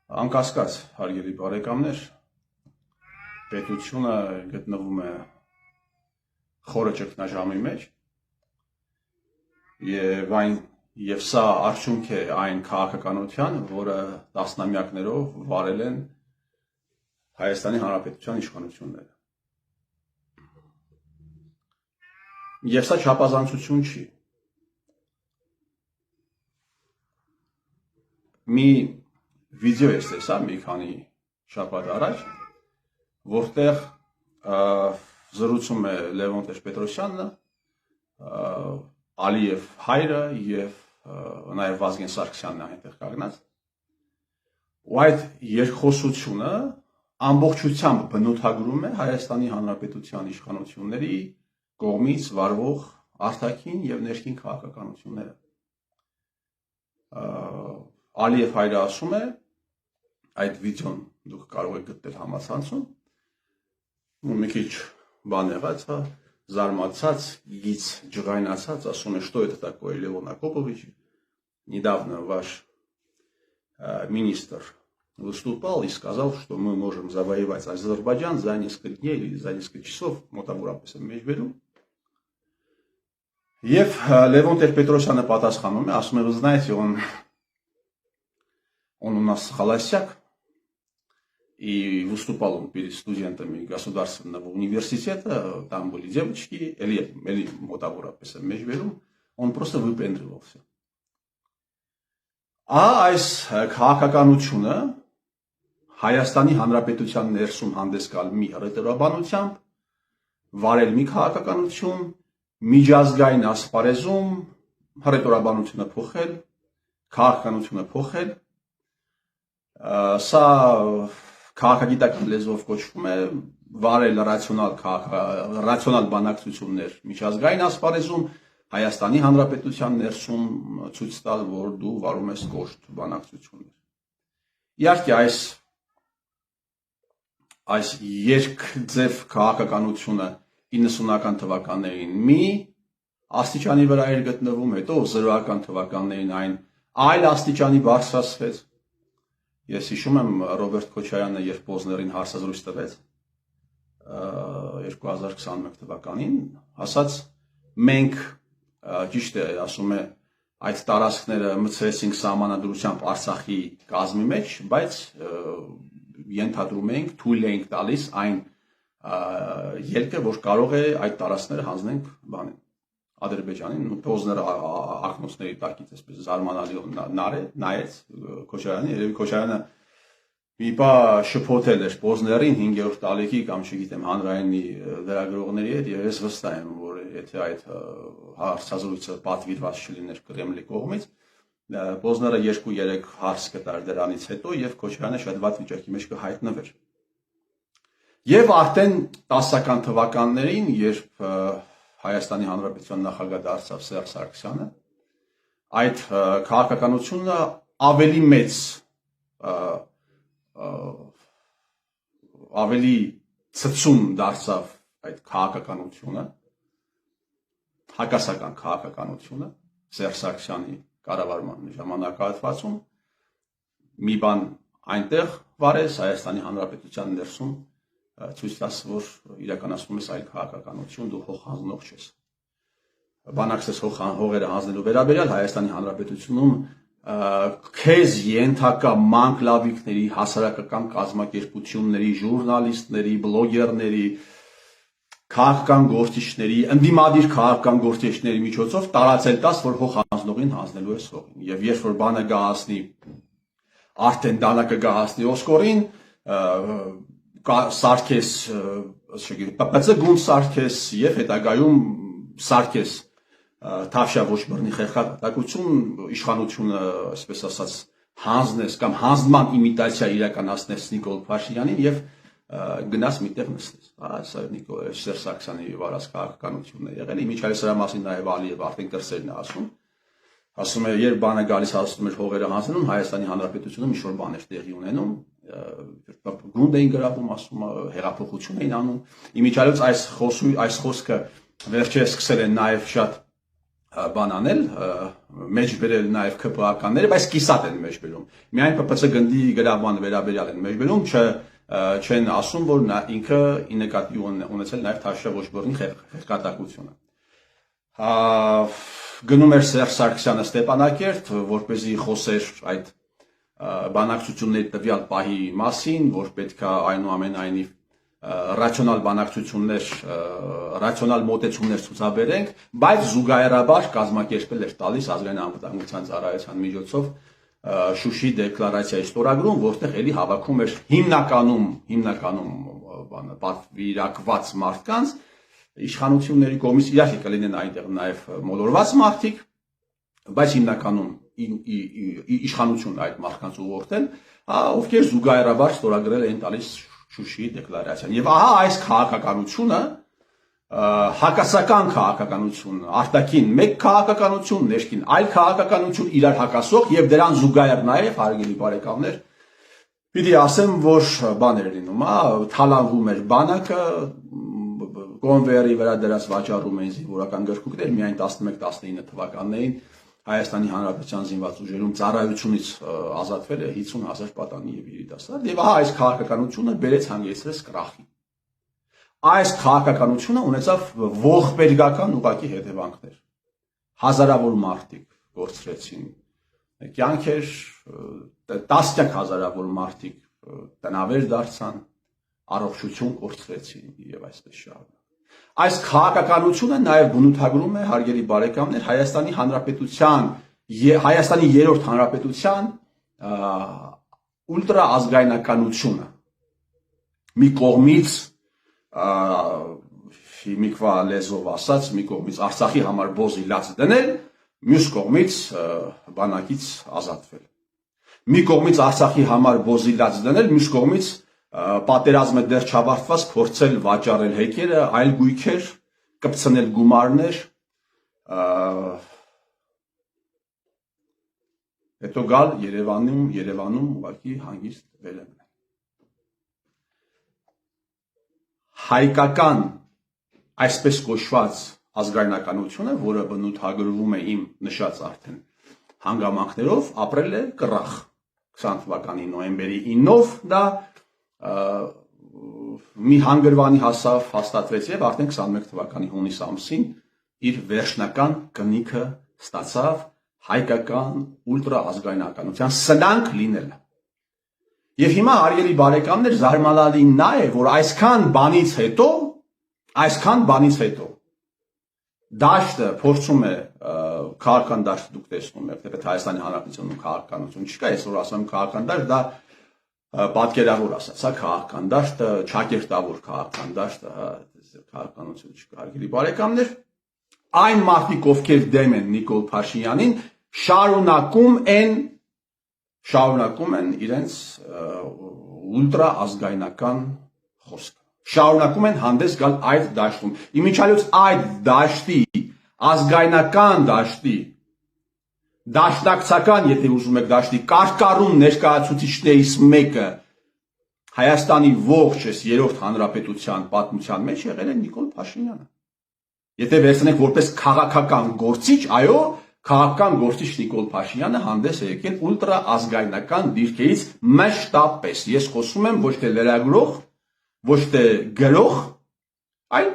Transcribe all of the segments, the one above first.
Անկասկած, հարգելի բարեկամներ, պետությունը գտնվում է խորը ճգնաժամի մեջ եւ սա արդյունք է այն քաղաքականության, որը տասնամյակներով վարել են Հայաստանի Հանրապետության իշխանությունները։ Եվ սա չափազանցություն չի։ Մի վիդեո է տեսա մի քանի շաբաթ առաջ, որտեղ զրուցում է Լևոն Տեր-Պետրոսյանը, Ալիև հայրը եւ նաեւ Վազգեն Սարգսյանն այնտեղ կանգնած։ Ու այդ երկխոսությունը ամբողջությամբ բնութագրում է Հայաստանի Հանրապետության իշխանությունների կողմից վարվող արտաքին եւ ներքին քաղաքականությունները։ Ալիև հայրը ասում է, այդ վիդեոն դուք կարող եք գտնել համացանցում, մի քիչ բան եղած, զարմացած, գից ջղայնացած, ասում է, что это такое, Левон Акопович. Недавно ваш министр выступал и сказал, что мы можем завоевать Азербайджан за несколько дней или за несколько часов, մոտավորապես եմ մեջ վերում։ Եվ Լևոն Տեր-Պետրոսյանը պատասխանում է, ասում է, вы знаете, он у нас холостяк, и выступал он перед студентами государственного университета, там были девочки, Эли Мотавурапес Межверум, он просто выпендривался. Այս քաղաքականությունը Հայաստանի Հանրապետության ներսում հանդես գալ մի հռետորաբանությամբ, վարել մի քաղաքականություն, միջազգային ասպարեզում հռետորաբանությունը փոխել, քաղաքականությունը փոխել, սա քաղաքագիտական լեզվով կոչվում է վարել ռացիոնալ բանակցություններ միջազգային ասպարեզում, Հայաստանի Հանրապետության ներսում ցույց տալ, որ դու վարում ես կոշտ բանակցություններ։ Իհարկե այս երկձև քաղաքականությունը 90-ական թվականներին մի աստիճանի վրա էր գտնվում, հետո 0-ական թվականներին այն այլ աստիճանի բարձրացվեց։ Ես հիշում եմ Ռոբերտ Քոչարյանը երբ Պոզներին հարցազրույց տվեց 2021 թվականին, ասաց մենք ճիշտ է, ասում է, այդ տարածքները մտցրեցինք սահմանադրությամբ Արցախի կազմի մեջ, բայց ենթադրում ենք, թույլ էինք տալիս այն ելքը, որ կարող է այդ տարածքները հանձնենք Ադրբեջանին, Պոզները ակնոցների տակից այսպես զարմանալիով նայեց Քոչարյանին, երևի Քոչարյանը մի բա շփոթել էր Պոզներին 5-րդ տարեկի կամ չգիտեմ հանրայինի լրագրողների հետ, եւ ես վստահ եմ, որ եթե այդ հարցազրույցը պատվիրված չլիներ Կրեմլի կողմից, Պոզները 2-3 հարց կտար դրանից հետո եւ Քոչարյանը շատ վատ վիճակի մեջ կհայտնվեր։ Եվ արդեն 10-ական թվականներին, երբ Հայաստանի Հանրապետության նախագահ դարձավ Սերժ Սարգսյանը, այդ քաղաքականությունը ավելի մեծ, ավելի ցցում դարձավ այդ քաղաքականությունը, հակասական քաղաքականությունը Սերժ Սարգսյանի կառավարման ժամանակահատվածում, մի բան այնտեղ վարես Հայաստանի Հանրապետության ներսում ցույց տաս, որ իրականացնում ես այլ քաղաքականություն, դու հող հանձնող չես։ Բանակցես հողերը հանձնելու վերաբերյալ Հայաստանի Հանրապետությունում քեզ ենթակա մանկլավիկների, հասարակական կազմակերպությունների, ժուրնալիստների, բլոգերների, քաղաքական գործիչների, ընդդիմադիր քաղաքական գործիչների միջոցով տարածել տաս, որ հող հանձնողին հանձնելու ես հողին։ Եվ երբ որ բանը գահացնի, արդեն դանակը գահացնի Օսկորին, սարքես, ՊՊՑ գունդ սարքես եւ հետագայում սարքես թավշյա ոչ բռնի խեղաթակություն, իշխանությունը, այսպես ասած, հանձնես կամ հանձնման իմիտացիա իրականացնես Նիկոլ Փաշինյանին եւ գնաս միտեղ նստես։ Սա Սերժ Սարգսյանի վարած քաղաքականությունն է եղել։ Իմիջիայլը սրա մասին նաեւ Ալիև արդեն կրսերն է ասում է, երբ բանը գալիս ասում էր հողերը հանձնում, Հայաստանի Հանրապետությունում ինչ-որ բաներ տեղի ունենում, գունդ էին գրավում, ասում հեղափոխություն էին անում։ Իմիջիայլոց այս խոսքը վերջերս սկսել են նաև շատ բան անել, մեջ բերել նաև ԿՊԱ-ականները, բայց կիսատ են մեջ բերում։ Միայն ՊՊՑ գնդի գրավման վերաբերյալ են մեջ բերում, չեն ասում, որ ինքը ի նկատի ունեցել նաև Թաշրը ոչ բռնի խեղճատակությունը։ Գնում էր Սերժ Սարգսյանը Ստեփանակերտ, որպեսզի խոսեր այդ բանակցությունների տվյալ պահի մասին, որ պետք է այնուամենայնիվ ռացիոնալ բանակցություններ, ռացիոնալ մոտեցումներ ցուցաբերենք, բայց զուգահեռաբար կազմակերպել էր տալիս ազգային անվտանգության ծառայության միջոցով Շուշի դեկլարացիայի ստորագրում, որտեղ էլի հավաքում էր հիմնականում պատվիրակված մարդկանց, իշխանությունների կողմից իհարկե կլինեն այնտեղ նաև մոլորված մարդիկ, բայց հիմնականում իշխանությունն այդ մարդկանց ուղղորդել, ովքեր զուգահեռաբար ստորագրել էին տալիս Շուշիի դեկլարացիան։ Եվ ահա այս քաղաքականությունը, հակասական քաղաքականություն, արտաքին մեկ քաղաքականություն, ներքին այլ քաղաքականություն իրար հակասող եւ դրան զուգահեռ նաեւ հարգելի բարեկամներ, պիտի ասեմ, որ բան էր լինում, թալանվում էր բանակը, կոնվեյերի վրա դրած վաճառում էին զինվորական գրքուկներ, միայն 11-19 թվականներին Հայաստանի Հանրապետության զինված ուժերում ծառայությունից ազատվել է 50,000 պատանի եւ երիտասարդ, եւ ահա այս քաղաքականությունը բերեց հանգեցրեց կրախի։ Այս քաղաքականությունը ունեցավ ողբերգական ուղղակի հետևանքներ։ Հազարավոր մարդիկ կորցրեցին կյանքեր, տասնյակ հազարավոր մարդիկ տնավեր դարձան, առողջություն կորցրեցին եւ այսպես շարունակ։ Այս քաղաքականությունը նաև բնութագրում է, հարգելի բարեկամներ, Հայաստանի երրորդ հանրապետության ուլտրա ազգայնականությունը։ Մի կողմից հիմիկվա լեզվով ասած, մի կողմից Արցախի համար բոզի լաց դնել, մյուս կողմից բանակից ազատվել։ Մի կողմից Արցախի համար բոզի լաց դնել, մյուս կողմից պատերազմը դեռ չավարտված փորձել վաճառել հեկերը, այլ գույքեր, կպցնել գումարներ, հետո գալ Երևանում ուղղակի հանգիստ վերելնել։ Հայկական այսպես կոչված ազգայնականությունը, որը բնութագրվում է իմ նշած արդեն հանգամանքներով, ապրել է կռախ 20 թվականի նոյեմբերի 9-ով դա մի հանգրվանի հասավ, հաստատվեց եւ արդեն 21 թվականի հունիս ամսին իր վերջնական կնիքը ստացավ հայկական ուլտրա ազգայնականության սնանկ լինելը։ Եվ հիմա հարգելի բարեկամներ, զարմանալին նա է, որ այսքան բանից հետո դաշտը փորձում է քաղաքական դաշտ դուք տեսնում եք, թեպետ Հայաստանի Հանրապետությունում քաղաքականություն չկա, այսօր ասում քաղաքական դաշտ, դա պատկերավոր ասած, քաղաքական դաշտը, ճակերտավոր քաղաքական դաշտը, քաղաքականություն չկա, հարգելի բարեկամներ, այն մարդիկ, ովքեր դեմ են Նիկոլ Փաշինյանին, շարունակում են իրենց ուլտրա ազգայնական խոսքը։ Շարունակում են հանդես գալ այդ դաշտում։ Իմիջիայլոց այդ դաշտի, ազգայնական դաշտի, դաշնակցական, եթե ուզում եք դաշտի, կարկառուն ներկայացուցիչներից մեկը Հայաստանի ողջ երրորդ հանրապետության պատմության մեջ եղել է Նիկոլ Փաշինյանը։ Եթե վերցնենք որպես քաղաքական գործիչ, այո, քաղաքական գործիչ Նիկոլ Փաշինյանը հանդես է եկել ուլտրա ազգայնական դիրքերից մշտապես։ Ես խոսում եմ ոչ թե լրագրող, ոչ թե գրող, այլ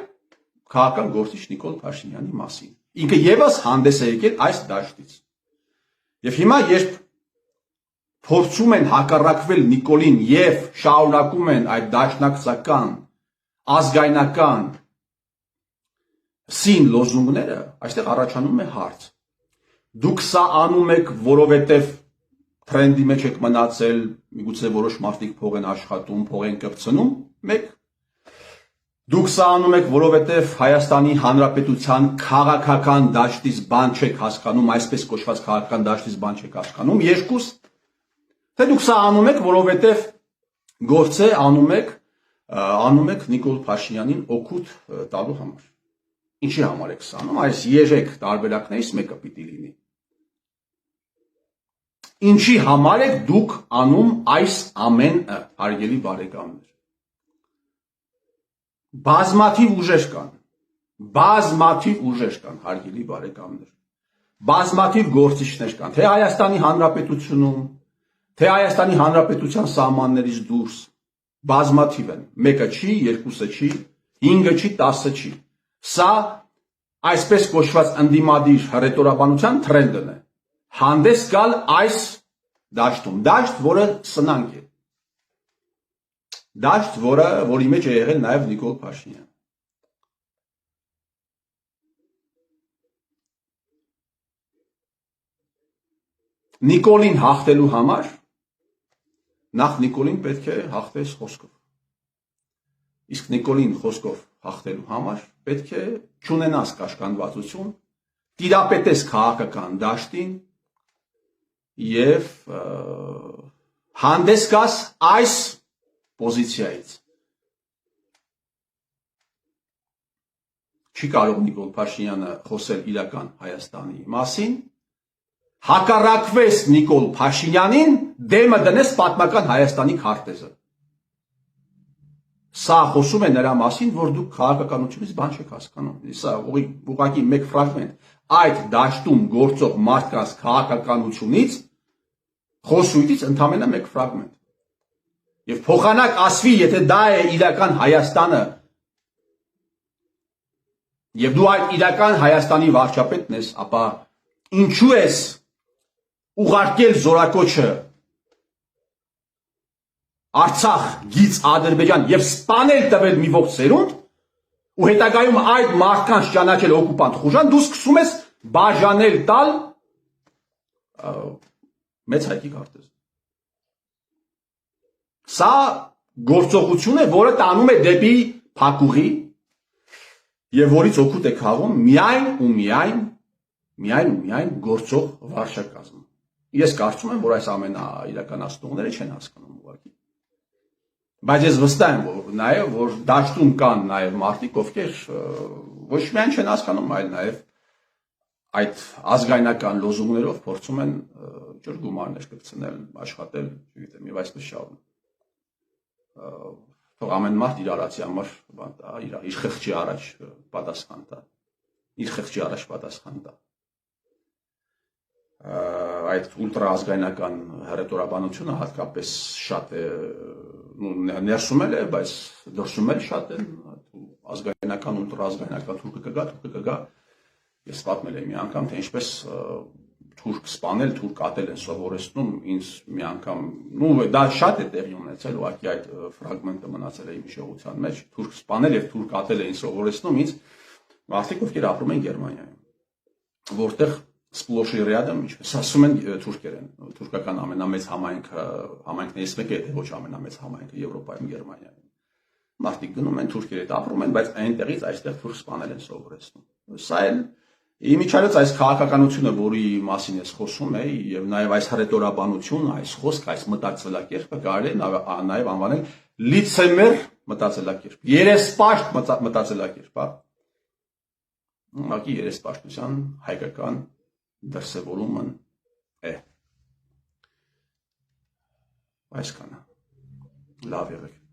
քաղաքական գործիչ Նիկոլ Փաշինյանի մասին։ Ինքը եւս հանդես է եկել այս դաշտից։ Եվ հիմա երբ փորձում են հակառակվել Նիկոլին եւ շարունակում են այդ դաշնակցական, ազգայնական սին լոզունգները, այստեղ առաջանում է հարց։ Դուք սա անում եք, որովհետև թրենդի մեջ եք մնացել, միգուցե որոշ մարդիկ փող են աշխատում, փող են կպցնում, մեկ։ Դուք սա անում եք, որովհետև Հայաստանի Հանրապետության քաղաքական դաշտից բան չեք հասկանում, այսպես կոչված քաղաքական դաշտից բան չեք հասկանում, երկուս։ Թե դուք սա անում եք, որովհետև գործը անում եք Նիկոլ Փաշինյանին օգուտ տալու համար։ Ինչի համար եք սա անում, այս երեք տարբերակներից մեկը պիտի լինի։ Ինչի համար եք դուք անում այս ամենը, հարգելի բարեկամներ։ Բազմաթիվ ուժեր կան, հարգելի բարեկամներ։ բազմաթիվ գործիչներ կան, թե Հայաստանի Հանրապետությունում, թե Հայաստանի Հանրապետության սահմաններից դուրս, բազմաթիվ են, մեկը չի, երկուսը չի, 5-ը չի, 10-ը չի, սա այսպես կոչված ընդդիմադիր հռետորաբանության թրենդն է, հանդես գալ այս դաշտում, դաշտ, որը սնանկ է, դաշտ, որի մեջ է եղել նաև Նիկոլ Փաշինյանը։ Նիկոլին հաղթելու համար նախ Նիկոլին պետք է հաղթես խոսքով։ Իսկ Նիկոլին խոսքով հաղթելու համար պետք է չունենաս կաշկանդվածություն, տիրապետես քաղաքական դաշտին եւ հանդես գաս այս պոզիցիայից։ Չի կարող Նիկոլ Փաշինյանը խոսել իրական Հայաստանի մասին, հակառակվես Նիկոլ Փաշինյանին, դեմը դնես պատմական Հայաստանի քարտեզը։ Սա խոսում է նրա մասին, որ դուք քաղաքականությունից բան չեք հասկանում։ Սա ուղղակի մեկ ֆրագմենտ այդ դաշտում գործող մարդկանց քաղաքականությունից խոսույթից ընդամենը մեկ ֆրագմենտ։ Եվ փոխանակ ասվի, եթե դա է իրական Հայաստանը, եւ դու այդ իրական Հայաստանի վարչապետն ես, ապա ինչու ես ուղարկել զորակոչը Արցախ, գիծ Ադրբեջան եւ սպանել տվել մի ողջ սերունդ ու հետագայում այդ մարդկանց ճանաչել օկուպանտ խուժան, դու սկսում ես բաժանել տալ մեծ հայտի քարտեզ։ Սա գործողություն է, որը տանում է դեպի փակուղի եւ որից օգուտ է քաղում միայն ու միայն գործող վարչակազմը։ Ես կարծում եմ, որ այս ամենաիրականացնողները չեն հասկանում ուղղակի։ Բայց ես վստահ եմ, որ դաշտում կան նաև մարդիկ, ովքեր ոչ միայն չեն հասկանում, այլ նաև այդ ազգայնական լոզունգներով փորձում են ջուր գումարներ կգցնել, աշխատել, չգիտեմ, եւ այսպես շարունակ։ Թող ամեն մարդ իր արածի համար իր խղճի առաջ պատասխան տա։ Այդ ուլտրաազգայնական հռետորաբանությունը հատկապես շատ է ներսում էլ է, բայց դրսում էլ շատ են, ազգայնական, ուլտրաազգայնական թուրքը կգա, ես պատմել եմ մի անգամ, թե ինչպես թուրք սպանել, թուրք ատել են սովորեցնում, ինձ մի անգամ, դա շատ է տեղի ունեցել, ուղղակի այդ ֆրագմենտը մնացել է իմ հիշողության մեջ, թուրք սպանել եւ թուրք ատել էին սովորեցնում ինձ մարդիկ, ովքեր ապրում են Գերմանիայում, որտեղ Սպլոշի ռյադը, ինչպես ասում են թուրքերեն, թուրքական ամենամեծ համայնքն էս մեկը է, ոչ ամենամեծ համայնքը Եվրոպայում, Գերմանիայում։ Մարդիկ գնում են, թուրքեր հետ ապրում են, բայց այնտեղից այստեղ թուրք սպանել են սովորեցնում։ Սա էլ իմիջիայլոց այս քաղաքականությունը, որի մասին ես խոսում եի, եւ նաեւ այս հռետորաբանությունը, այս խոսքը, այս մտածելակերպը կարելի է նաեւ անվանել լիցեմեր մտածելակերպ, երեսպաշտ մտածելակերպ, հա։ Ուղղակի երեսպաշտության հայկական դրսևորումն է։ Այսքանը։ Լավ եղեք։